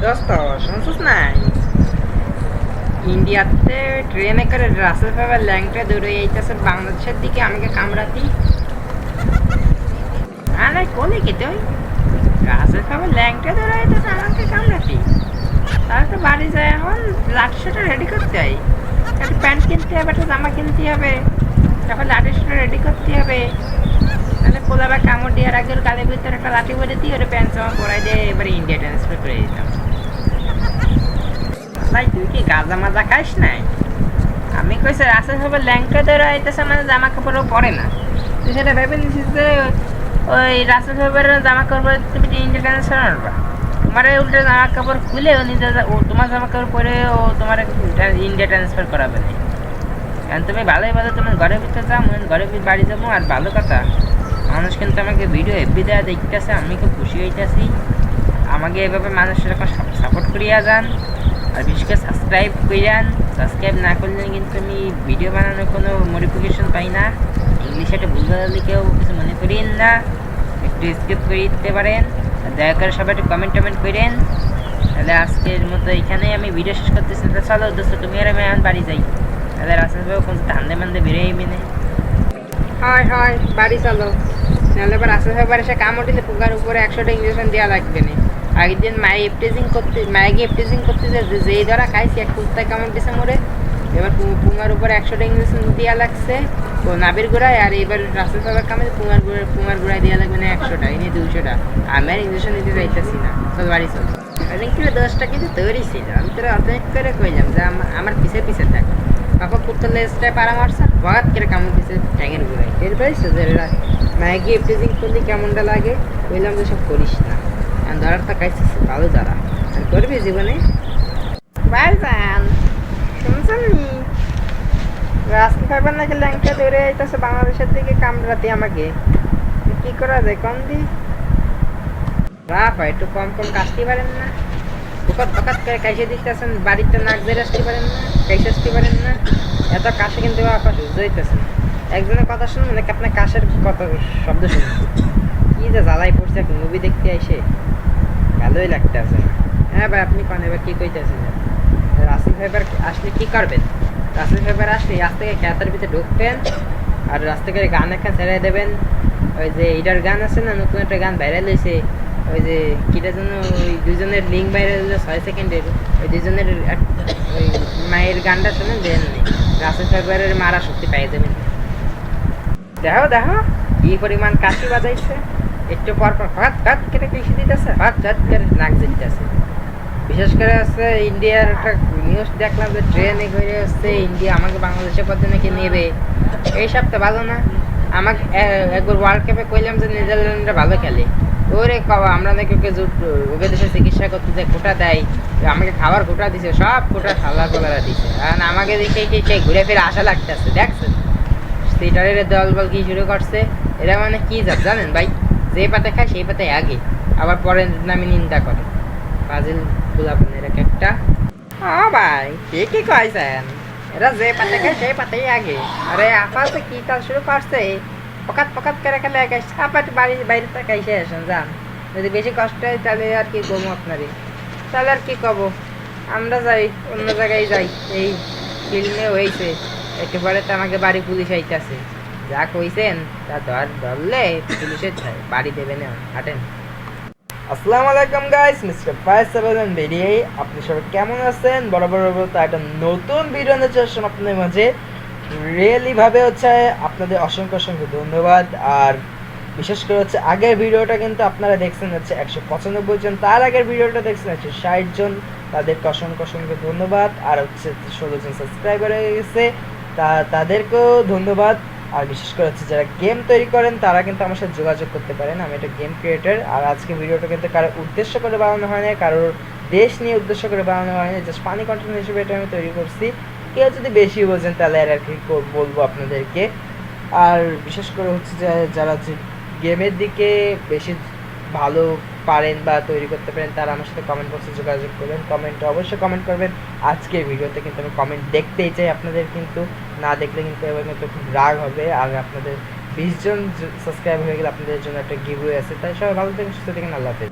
দোস্ত শুনছিস না, ইন্ডিয়াতে ট্রেনে করে রাসেল ভাইবার ল্যাংটা দৌড়ে যাইতেছে বাংলাদেশের দিকে আমাকে কামড়াতি। আরে কোনে কি তুই রাসেল ভাইবার ল্যাংটা দৌড়ে যাইতেছে আমাকে কামড়াতি। তাহলে তো বাড়ি যায়, এখন লাঠিটা রেডি করতে হয়, একটা প্যান্ট কিনতে হবে, একটা জামা কিনতে হবে, তারপর লাঠিটা রেডি করতে হবে। তাহলে পোলাবা কামড় দিয়ে রাখবে, গালের ভিতরে একটা লাঠি ভরে দিয়ে ওটা প্যান্ট জামা পরাই দিয়ে এবারে ইন্ডিয়া ট্রান্সফার করে দিতাম। ভাই তুই কি গাঁজা মাজা খাইস নাই? আমি কইছি রাসেল ভাবে ল্যাংটা ধরে আইতেছে মানে জামা কাপড়ও পরে না, তুই সেটা ভেবে নিছিস যে ওই রাসেল ভাবের জামা কাপড় তুমি ইন্ডিয়া ট্রান্সফার আনবা। তোমার উল্টে জামা কাপড় খুলে ও নিজে ও তোমার জামা কাপড় পরে ও তোমার ইন্ডিয়া ট্রান্সফার করাবে না। কারণ তুমি ভালোই ভালো তোমার ঘরের ভিতরে যাও, ঘরের ভিতরে বাড়ি যাবো। আর ভালো কথা, মানুষ কিন্তু আমাকে ভিডিও এফবি দেওয়া দেখতেছে, আমি খুব খুশি হইতেছি। আমাকে এভাবে মানুষ এরকম সাপোর্ট করিয়া যান, আর বিশেষ করে সাবস্ক্রাইব করিয়ান। সাবস্ক্রাইব না করলে কিন্তু আমি ভিডিও বানানোর কোনো মোটিফিকেশন পাই না। ইংলিশে একটা ভুল বললে কেউ কিছু মনে করিয়েন না, একটু স্কিপ করে দিতে পারেন। দয়া করে সবাই একটু কমেন্ট করেন। তাহলে আজকের মতো এখানেই আমি ভিডিও শেষ করতেছি। চলো দোস্ত, তুমি আর আমি এখন বাড়ি যাই। তাহলে রাস্তা কোন ধান্দে মান্দে বেরিয়ে মেনে হয় হয় বাড়ি চলো, নাহলে এবার রাস্তা ভাবে এসে কামড় দিলে পুকার উপরে 100টা ইঞ্জেকশন দেওয়া লাগবে না। আগের দিন মায়ের এপটেজিং করতে যেই ধরা খাইছি, এক কুত্তায় কামড় দিছে মোড়ে। এবার পুঙার উপরে 100টা ইঞ্জেকশন দেওয়া লাগছে ও নাবির গোড়ায়। আর এবার রাস্তা ভাবে কামড়ে পুঙার গোড়ায় দেওয়া লাগবে না 100টা, এনে 200টা। আমি আর ইঞ্জেকশন দিতে চাইতেছি না, চল বাড়ি চল। ওই কিলো 10টা কিন্তু তৈরি ছিল, আমি তোরা অনেক করে কইলাম যে আমার পিছে পিছে থাক। পাপা কুত্তার লেজটায় পাড়া মারছে, হঠাৎ করে কামড় দিচ্ছে ট্যাঙের গোড়ায়। টের পাইছো যে মাইকে এপটেজিং করলে কেমনটা লাগে? কইলাম যে সব করিস না, ধরার তো খাইছিস ভালো ধরা, আর করবি জীবনে। ভাইজান শুনছেন নি, রাস্তা খাইবার নাকি ল্যাংটা দৌড়ে যাইতেছে বাংলাদেশের দিকে কামড়াতে আমাকে। কি করা যায় কম দি? বাপ একটু কম কাশতে পারেন না? বকাত করে কাইসে দিতেছেন, বাড়িতে নাক ধরে আসতে পারেন না, কাইসে আসতে পারেন না? এত কাশে কিন্তু আপনার সহ্য হইতেছে না। একজনের কথা শুনুন নাকি আপনার কাশের কথা শব্দ শুনুন? কি যে জ্বালাই পড়ছে, এক মুভি দেখতে আইসে ভালোই লাগতে আছে না। হ্যাঁ ভাই, আপনি কন এবার কি কইতেছেন? রাসেল ভাইবার আসলে কি করবেন? রাসেল ভাইবার আসলে রাস্তা থেকে খেতার ভিতরে ঢুকবেন, আর রাস্তা করে গান একটা ছেড়ে দেবেন। ওই যে এটার গান আছে না, নতুন একটা গান ভাইরাল হয়েছে, ওই যে কিটার জন্য ওই দুজনের লিঙ্ক ভাইরাল হয়েছে 6 সেকেন্ডের, ওই দুজনের ওই মায়ের গানটা শুনে দেন, রাসেল ভাইবারের মারা শক্তি পাই যাবেন। দেখো দেখো কি পরিমাণ কাশি বাজাইছে, একটু পর পর হঠাৎ কেটে কৃষি দিতেছে, হঠাৎ করে নাক জিতেছে। বিশেষ করে হচ্ছে ইন্ডিয়ার একটা নিউজ দেখলাম যে ট্রেনে ঘুরে হচ্ছে ইন্ডিয়া আমাকে বাংলাদেশের পথে নাকি নেবে। এই সপ্তাহ ভালো না, আমাকে একবার ওয়ার্ল্ড কাপে কইলাম যে নেদারল্যান্ডরা ভালো খেলে, ওরে কবা আমরা নাকি ওকে দেশে চিকিৎসা করতে যে কোটা দেয়, আমাকে খাবার কোটা দিছে, সব কোটা খালা কোলারা দিছে। আর আমাকে দেখে কি ঘুরে ফিরে আশা লাগতেছে। দেখছেন সিটারের দল বল কি শুরু করছে, এরা মানে কি জানেন ভাই? যে পাতে খায় সেই পাতে আগে, আবার পরে নামে নিন্দা করে। ফাজিল গোলাপন এরা একটা। হ্যাঁ ভাই ঠিকই কইছেন, এরা যে পাতে খায় সেই পাতেই আগে। আরে আপাতত কি কাজ শুরু করছে, পকাত করে খেলে আপাত বাইরে খাইছে আসেন যান। যদি বেশি কষ্ট হয় তাহলে আর কি কমো আপনারই, তাহলে আর কি কব, আমরা যাই অন্য জায়গায় যাই। এই ফিল্মে হয়েছে একেবারে তো আমাকে বাড়ি পুলিশ আইতাছে, যা কইছেন তা ধরলে পুলিশের বাড়ি দেবে না, হাঁটেন। আসসালামু আলাইকুম গাইস, মিস্টার ফায়ার ভিডিও। আপনি সবাই কেমন আছেন? বরাবর তো একটা নতুন ভিডিও নিয়ে চলে আসলাম আপনাদের মাঝে। রিয়েলি ভাবে হচ্ছে আপনাদের অসংখ্য ধন্যবাদ। আর বিশেষ করে হচ্ছে আগের ভিডিওটা কিন্তু আপনারা দেখছেন হচ্ছে 195 জন, তার আগের ভিডিওটা দেখছেন 160 জন, তাদেরকে অসংখ্য ধন্যবাদ। আর হচ্ছে 16 জন সাবস্ক্রাইবার হয়ে গেছে, তাদেরকেও ধন্যবাদ। আর বিশেষ করে হচ্ছে যারা গেম তৈরি করেন তারা কিন্তু আমার সাথে যোগাযোগ করতে পারেন, আমি একটা গেম ক্রিয়েটার। আর আজকে ভিডিওটা কিন্তু কারো উদ্দেশ্য করে বানানো হয় না, কারোর দেশ নিয়ে উদ্দেশ্য করে বানানো হয় না, জাস্ট ফানি কন্টেন্ট হিসেবে এটা আমি তৈরি করছি। কেউ যদি বেশি বোঝেন তাহলে আর কি বলবো আপনাদেরকে। আর বিশেষ করে হচ্ছে যারা হচ্ছে গেমের দিকে বেশি ভালো পারেন বা তৈরি করতে পারেন তারা আমার সাথে কমেন্ট বক্সে যোগাযোগ করবেন, কমেন্টে অবশ্যই কমেন্ট করবেন। আজকের ভিডিওতে কিন্তু আমি কমেন্ট দেখতেই চাই আপনাদের, কিন্তু না দেখলে কিন্তু এবার কিন্তু খুব রাগ হবে। আর আপনাদের 20 জন সাবস্ক্রাইব হয়ে গেলে আপনাদের জন্য একটা গিভওয়ে আছে। তাই সবাই ভালো থাকেন, সুস্থ থাকেন, আল্লাহ হাফেজ।